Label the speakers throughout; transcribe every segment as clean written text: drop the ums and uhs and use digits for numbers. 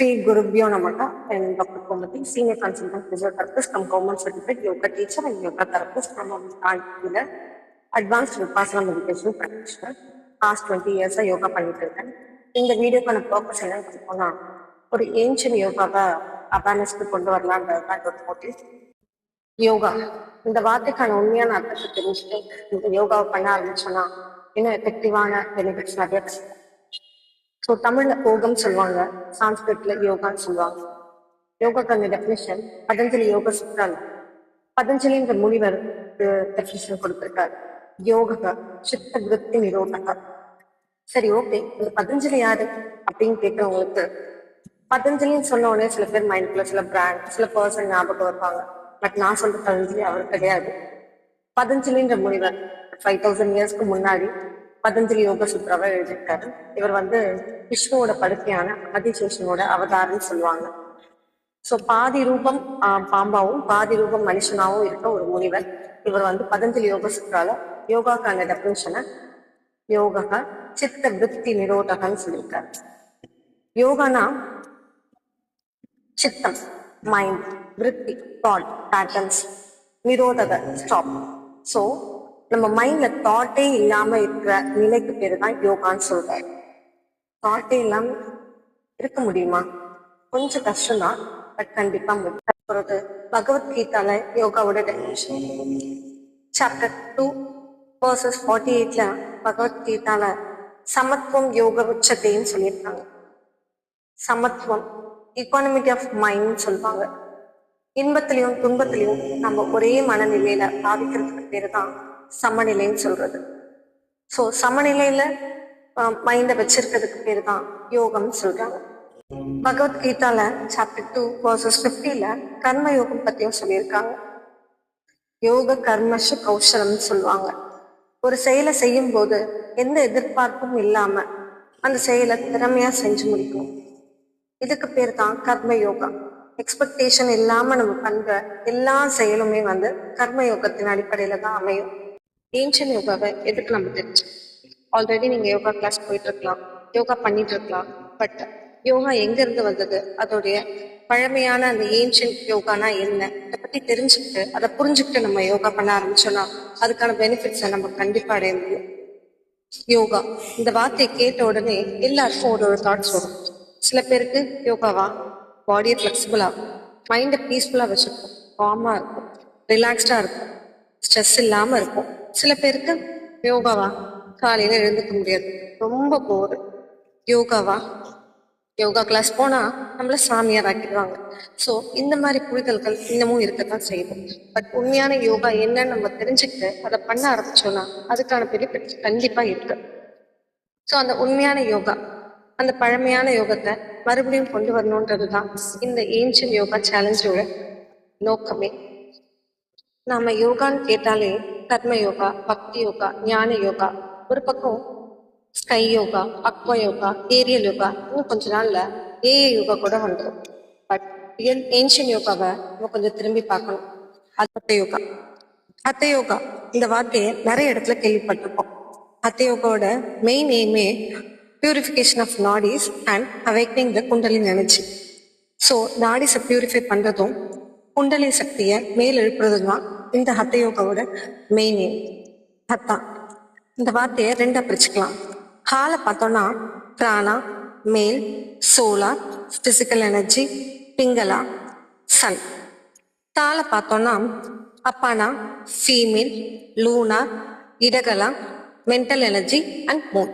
Speaker 1: Sri Gurubhyo Namaha. I am Dr. Komati, Senior Consultant Physiotherapist from Government Certified Yoga Teacher and Yoga Therapist from Healer, Advanced Vipassana Meditation Practitioner. Past 20 years yoga பண்ணிட்டு இருக்கேன். இந்த வீடியோக்கான purpose என்னன்னு பார்த்தோம்னா, ஒரு ancient யோகாவை அவேர்னஸ்க்கு கொண்டு வரலான்றது தான் ஒரு மோட்டிவ். யோகா இந்த வார்த்தைக்கான உண்மையான அர்த்தத்தை தெரிஞ்சுட்டு இந்த யோகாவை பண்ண ஆரம்பிச்சோம்னா இன்னும் எஃபெக்டிவான பெனிஃபிட்ஸ் நிறைய கிடைக்கும். ஸோ தமிழ்ல யோகம் சொல்லுவாங்க, சான்ஸ்கிரிட்ல யோகான்னு சொல்லுவாங்க. யோகாக்கான டெஃபினிஷன் பதஞ்சலி யோக சுற்றால பதஞ்சலின்ற முனிவர் டெஃபினிஷன் கொடுத்திருக்காரு. யோக சித்த விருத்தி நிரோதக. சரி, ஓகே, இந்த பதஞ்சலி யாரு அப்படின்னு கேட்கறவங்களுக்கு பதஞ்சலின்னு சொன்ன உடனே சில பேர் மைண்ட்குள்ள சில பிராண்ட் சில பர்சன் ஞாபகம் வருவாங்க. பட் நான் சொல்ற பதஞ்சலி அவர் கிடையாது. பதஞ்சலின்ற முனிவர் 5000 இயர்ஸ்க்கு முன்னாடி பதஞ்சலி யோக சுத்ராவை எழுதியிருக்காரு. இவர் விஷ்ணுவோட படுக்கையான ஆதிசேஷனோட அவதாரம்னு சொல்லுவாங்க. ஸோ பாதி ரூபம் பாம்பாவும் பாதி ரூபம் மனுஷனாவும் இருக்க ஒரு முனிவர். இவர் பதஞ்சலி யோக சுத்ரால யோகாக்கான டெஃபினிஷனை யோகா சித்த விருத்தி நிரோதகன்னு சொல்லியிருக்காரு. யோகானா சித்தம், மைண்ட், விருத்தி, தாட், பேட்டர்ன்ஸ், நிரோதக, ஸ்டாப். ஸோ நம்ம மைண்ட்ல தாட்டே இல்லாம இருக்கிற நிலைக்கு பேரு தான் யோகான்னு சொல்றாரு. தாட்டே இல்லாம இருக்க முடியுமா? கொஞ்சம் கஷ்டம்தான், பட் கண்டிப்பா முடியாது. பகவத்கீதால யோகாவோட டெஃபினிஷன் சாப்டர் 2 verses 48ல பகவத்கீதால சமத்துவம் யோக உச்சத்தைன்னு சொல்லியிருக்காங்க. சமத்துவம் ஈகானமிட்டி ஆஃப் மைண்ட் சொல்லுவாங்க. இன்பத்திலையும் துன்பத்திலையும் நம்ம ஒரே மனநிலையில பாதிக்கிறதுக்கு பேரு தான் சமநிலைன்னு சொல்றது. ஸோ சமநிலையில மைண்டை வச்சிருக்கிறதுக்கு பேரு தான் யோகம்னு சொல்றாங்க. பகவத்கீதால சாப்டர் 2 verses 50ல கர்ம யோகம் பத்தியும் சொல்லியிருக்காங்க. யோக கர்மஷு கௌஷலம்னு சொல்லுவாங்க. ஒரு செயலை செய்யும் போது எந்த எதிர்பார்ப்பும் இல்லாம அந்த செயலை திறமையா செஞ்சு முடிக்கணும். இதுக்கு பேர் தான் கர்ம யோகா. எக்ஸ்பெக்டேஷன் இல்லாம நம்ம பண்ற எல்லா செயலுமே கர்ம யோகத்தின் அடிப்படையில தான் அமையும். ஏன்ஷியன் யோகாவை எதுக்கு நம்ம தெரிஞ்சு ஆல்ரெடி நீங்க யோகா கிளாஸ் போயிட்டு இருக்கலாம், யோகா பண்ணிட்டு இருக்கலாம். பட் யோகா எங்க இருந்து வந்தது, அதோடைய பழமையான அந்த ஏன்ஷியன் யோகானா என்ன, இதை பத்தி தெரிஞ்சுக்கிட்டு அதை புரிஞ்சுக்கிட்டு நம்ம யோகா பண்ண ஆரம்பிச்சோம்னா அதுக்கான பெனிஃபிட்ஸை நம்ம கண்டிப்பா அடைய முடியும். யோகா இந்த வார்த்தையை கேட்ட உடனே எல்லாருக்கும் ஒரு தாட்ஸ் வரும். சில பேருக்கு யோகாவா பாடியை ஃபிளெக்சிபிளா மைண்டை பீஸ்ஃபுல்லா வச்சிருக்கும், காமா இருக்கும், ரிலாக்ஸ்டா இருக்கும், ஸ்ட்ரெஸ் இல்லாம இருக்கும். சில பேருக்கு யோகாவா காலையில எழுந்துக்க முடியாது, ரொம்ப போர். யோகாவா யோகா கிளாஸ் போனா நம்மள சாமியார் ஆக்கிடுவாங்க. ஸோ இந்த மாதிரி புரிதல்கள் இன்னமும் இருக்கத்தான் செய்யுது. பட் உண்மையான யோகா என்னன்னு நம்ம தெரிஞ்சுக்கிட்டு அதை பண்ண ஆரம்பிச்சோம்னா அதுக்கான பெனிஃபிட்ஸ் கண்டிப்பா இருக்கு. ஸோ அந்த உண்மையான யோகா, அந்த பழமையான யோகத்தை மறுபடியும் கொண்டு வரணுன்றதுதான் இந்த ஏன்ஷியன் யோகா சேலஞ்சோட நோக்கமே. நாம யோகான்னு கேட்டாலே கர்ம யோகா, பக்தி யோகா, ஞான யோகா, ஒரு பக்கம் sky yoga, aqua yoga, aerial yoga, இன்னும் கொஞ்ச நாள்ல ஏஏ யோகா கூட வந்துடும். பட் ஏன்ஷியன் யோகாவை நம்ம கொஞ்சம் திரும்பி பார்க்கணும். ஹத்த யோகா. ஹத்த யோகா இந்த வார்த்தையை நிறைய இடத்துல கேள்விப்பட்டிருப்போம். ஹத்த யோகாவோட மெயின் எய்மே purification of nadis and awakening the Kundalini energy. So நாடிஸை பியூரிஃபை பண்றதும் குண்டலின் சக்தியை மேல் எழுப்புறதும் தான் இந்த ஹத்த யோகாவோட மெயின் எய்ம். ஹத்தா இந்த வார்த்தையை ரெண்டா பிரிச்சுக்கலாம். ஹால பார்த்தோம்னா prana, male, solar, physical energy, Pingala, sun. தால பார்த்தோம்னா apana, female, luna, Idakala, mental energy and moon.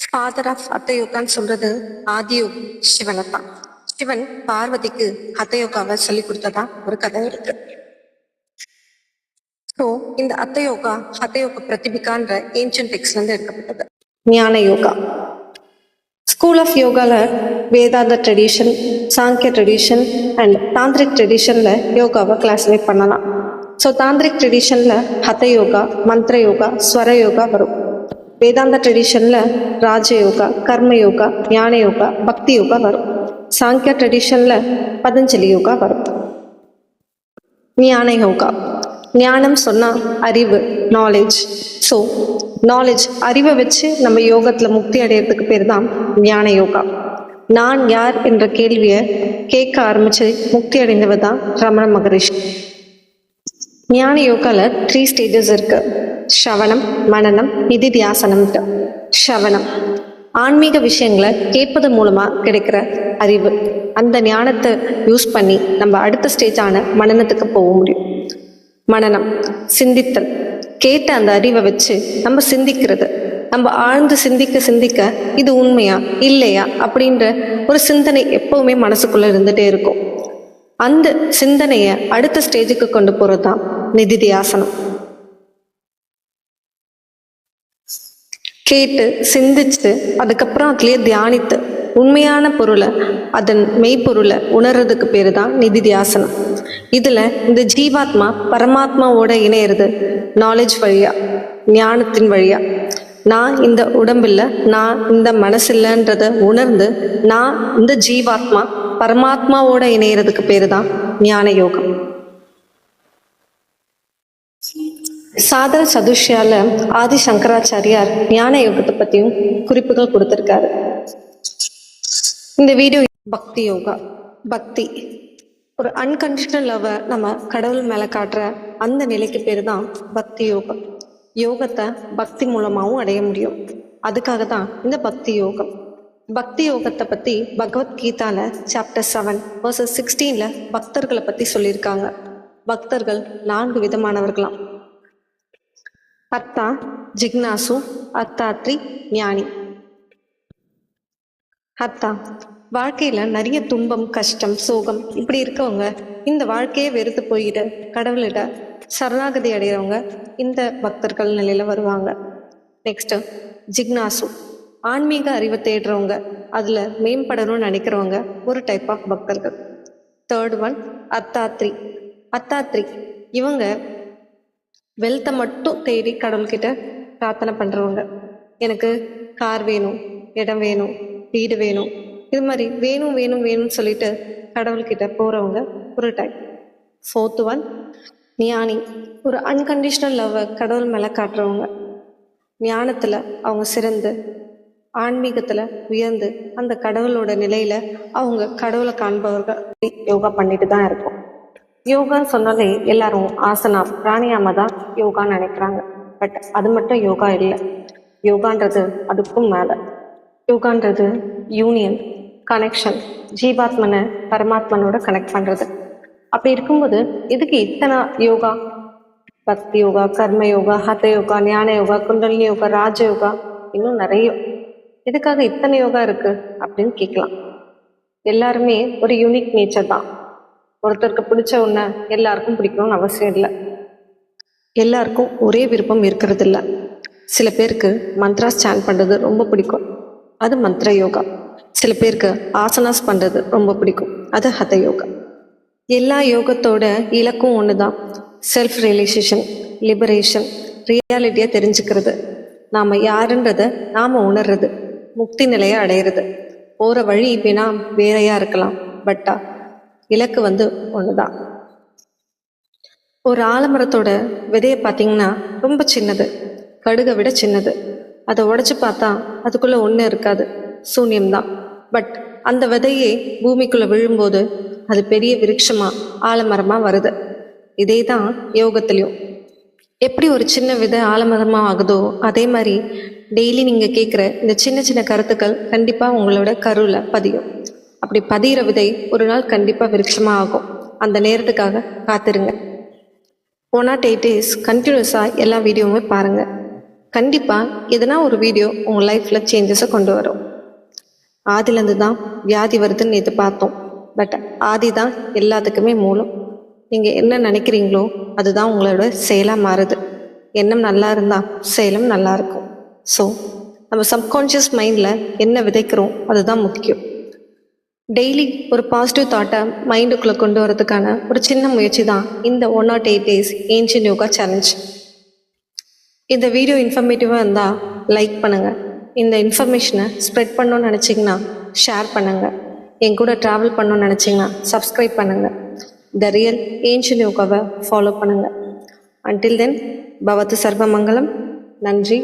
Speaker 1: Father of Hatha யோகான்னு சொல்றது ஆதியோகி சிவனை தான். சிவன் பார்வதிக்கு ஹத்த யோகாவை சொல்லி கொடுத்ததா ஒரு கதை இருக்கு. ஸோ இந்த ஹத்த யோகா பிரதிபிகான்ற ஏன்ஷியன் டெக்ஸ்ட்ல இருந்து எடுக்கப்பட்டது. ஞான யோகா ஸ்கூல் ஆஃப் யோகால வேதாந்த ட்ரெடிஷன், சாங்கிய ட்ரெடிஷன் அண்ட் தாந்திரிக் ட்ரெடிஷன்ல யோகாவை கிளாஸிஃபை பண்ணலாம். ஸோ தாந்திரிக் ட்ரெடிஷன்ல ஹத யோகா, மந்திர யோகா, ஸ்வர யோகா வரும். வேதாந்த ட்ரெடிஷன்ல ராஜ யோகா, கர்ம யோகா, ஞான யோகா, பக்தி யோகா வரும். சாங்கிய ட்ரெடிஷன்ல பதஞ்சலி யோகா வரும். ஞான யோகா, ஞானம் சொன்னா அறிவு, நாலேஜ். ஸோ நாலேஜ், அறிவை வச்சு நம்ம யோகத்துல முக்தி அடையிறதுக்கு பேர் தான் ஞான யோகா. நான் யார் என்ற கேள்வியை கேட்க ஆரம்பிச்சு முக்தி அடைந்தவர் தான் ரமண மகரிஷி. ஞான யோகால 3 ஸ்டேஜஸ் இருக்கு. ஷவனம், மனனம், நிதித்தியாசனம். ஷவனம் ஆன்மீக விஷயங்களை கேட்பது மூலமா கிடைக்கிற அறிவு. அந்த ஞானத்தை யூஸ் பண்ணி நம்ம அடுத்த ஸ்டேஜான மனனத்துக்கு போக முடியும். மனனம் சிந்தித்தல். கேட்ட அந்த அறிவை வச்சு நம்ம சிந்திக்கிறது. நம்ம ஆழ்ந்து சிந்திக்க சிந்திக்க இது உண்மையா இல்லையா அப்படின்ற ஒரு சிந்தனை எப்பவுமே மனசுக்குள்ள இருந்துட்டே இருக்கும். அந்த சிந்தனைய அடுத்த ஸ்டேஜுக்கு கொண்டு போறதுதான் நிதித்தியாசனம். கேட்டு சிந்திச்சு அதுக்கப்புறம் அதுலயே தியானித்து உண்மையான பொருளை, அதன் மெய்ப்பொருளை உணர்றதுக்கு பேரு தான் நிதித்தியாசனம். இதுல இந்த ஜீவாத்மா பரமாத்மாவோட இணையிறது நாலேஜ் வழியா, ஞானத்தின் வழியா. நான் இந்த உடம்பில்ல, நான் இந்த மனசில்லன்றத உணர்ந்து நான் இந்த ஜீவாத்மா பரமாத்மாவோட இணையறதுக்கு பேரு தான் ஞான யோகம். சாதன சதுஷ்யால ஆதி சங்கராச்சாரியார் ஞான யோகத்தை பத்தியும் குறிப்புகள் கொடுத்திருக்காரு. இந்த வீடியோ பக்தி யோகா. பக்தி ஒரு அன்கண்டிஷனல் லவ்வை நம்ம கடவுள் மேல காட்டுற அந்த நிலைக்கு பேரு தான் பக்தி யோகம். யோகத்தை பக்தி மூலமாகவும் அடைய முடியும். அதுக்காக தான் இந்த பக்தி யோகம். பக்தி யோகத்தை பத்தி பகவத்கீதால சாப்டர் 7 verses 16ல பக்தர்களை பத்தி சொல்லியிருக்காங்க. பக்தர்கள் 4 விதமானவர்களாம். அத்தா, ஜிக்னாசு, அத்தாத்ரி, ஞானி. அத்தா வாழ்க்கையில நிறைய துன்பம், கஷ்டம், சோகம் இப்படி இருக்கவங்க, இந்த வாழ்க்கையே வெறுத்து போயிட்டு கடவுளிட சரணாகதி அடைகிறவங்க இந்த பக்தர்கள் நிலையில வருவாங்க. நெக்ஸ்ட் ஜிக்னாசு ஆன்மீக அறிவை தேடுறவங்க, அதுல மேம்படணும்னு நினைக்கிறவங்க ஒரு டைப் ஆஃப் பக்தர்கள். Third one Artharthi. அத்தாத்ரி இவங்க வெல்த்தை மட்டும் தேடி கடவுள்கிட்ட பிரார்த்தனை பண்றவங்க. எனக்கு கார் வேணும், இடம் வேணும், வீடு வேணும், இது மாதிரி வேணும் வேணும் வேணும்னு சொல்லிட்டு கடவுள்கிட்ட போறவங்க ஒரு டைப். ஃபோர்த் ஒன் ஞானி. ஒரு அன்கண்டிஷனல் லவ்வை கடவுள் மேல காட்டுறவங்க. ஞானத்துல அவங்க சிறந்து, ஆன்மீகத்துல உயர்ந்து, அந்த கடவுளோட நிலையில அவங்க கடவுளை காண்பவர்கள். யோகா பண்ணிட்டு தான் இருக்கும். யோகான்னு சொன்னாலே எல்லாரும் ஆசனா, பிராணியாம தான் யோகான்னு நினைக்கிறாங்க. பட் அது மட்டும் யோகா இல்லை. யோகான்றது அதுக்கும் மேல. யோகான்றது யூனியன், கனெக்ஷன், ஜீவாத்மனை பரமாத்மனோட கனெக்ட் பண்றது. அப்படி இருக்கும்போது இதுக்கு இத்தனை யோகா, பக்தி யோகா, கர்ம யோகா, ஹத யோகா, ஞான யோகா, குண்டலினி யோகா, ராஜ யோகா, இன்னும் நிறைய. இதுக்காக இத்தனை யோகா இருக்கு அப்படின்னு கேட்கலாம். எல்லாருமே ஒரு யூனிக் நேச்சர் தான். ஒருத்தருக்கு பிடிச்ச ஒண்ண எல்லாருக்கும் பிடிக்கணும்னு அவசியம் இல்லை. எல்லாருக்கும் ஒரே விருப்பம் இருக்கிறது இல்லை. சில பேருக்கு மந்த்ரா ஸ்டாண்ட் பண்றது ரொம்ப பிடிக்கும், அது மந்த்ர யோகா. சில பேருக்கு ஆசனாஸ் பண்றது ரொம்ப பிடிக்கும், அது ஹத யோகா. எல்லா யோகத்தோட இலக்கும் ஒண்ணுதான், செல்ஃப் ரியலைசேஷன், லிபரேஷன், ரியாலிட்டியை தெரிஞ்சுக்கிறது, நாம யாருன்றத நாம உணர்றது, முக்தி நிலையை அடையிறது. போற வழி வேணா வேறையா இருக்கலாம், பட்டா இலக்கு ஒண்ணுதான். ஒரு ஆலமரத்தோட விதைய பார்த்தீங்கன்னா ரொம்ப சின்னது, கடுகை விட சின்னது. அதை உடைச்சு பார்த்தா அதுக்குள்ள ஒண்ணு இருக்காது, சூன்யம்தான். பட் அந்த விதையே பூமிக்குள்ள விழும்போது அது பெரிய விருட்சமா, ஆலமரமா வருது. இதே தான் யோகத்திலையும். எப்படி ஒரு சின்ன விதை ஆலமரமா ஆகுதோ அதே மாதிரி டெய்லி நீங்க கேட்குற இந்த சின்ன சின்ன கருத்துக்கள் கண்டிப்பா உங்களோட கருவில் பதியும். அப்படி பதிகிற விதை ஒரு நாள் கண்டிப்பா விருட்சமா ஆகும். அந்த நேரத்துக்காக காத்திருங்க. 1 or 8 days கண்டினியூஸா எல்லா வீடியோவுமே பாருங்க. கண்டிப்பா எதனா ஒரு வீடியோ உங்க லைஃப்ல சேஞ்சஸை கொண்டு வரும். ஆதிலேருந்து தான் வியாதி வருதுன்னு நேற்று பார்த்தோம். பட் ஆதி தான் எல்லாத்துக்குமே மூலம். நீங்கள் என்ன நினைக்கிறீங்களோ அதுதான் உங்களோட செயலாக மாறுது. எண்ணம் நல்லா இருந்தால் செயலும் நல்லா இருக்கும். ஸோ நம்ம சப்கான்ஷியஸ் மைண்டில் என்ன விதைக்கிறோம் அதுதான் முக்கியம். டெய்லி ஒரு பாசிட்டிவ் தாட்டை மைண்டுக்குள்ளே கொண்டு வரதுக்கான ஒரு சின்ன முயற்சி தான் இந்த 1 or 8 days ancient yoga challenge. இந்த வீடியோ இன்ஃபர்மேட்டிவாக இருந்தால் லைக் பண்ணுங்கள். இந்த இன்ஃபர்மேஷனை ஸ்ப்ரெட் பண்ணணும்னு நினச்சிங்கன்னா ஷேர் பண்ணுங்கள். என் கூட ட்ராவல் பண்ணணும்னு நினச்சிங்கன்னா சப்ஸ்கிரைப் பண்ணுங்கள். த ரியல் ஏன்ஷியன் யோகாவை ஃபாலோ பண்ணுங்கள். அன்டில் தென் பவத்து சர்வமங்கலம். நன்றி.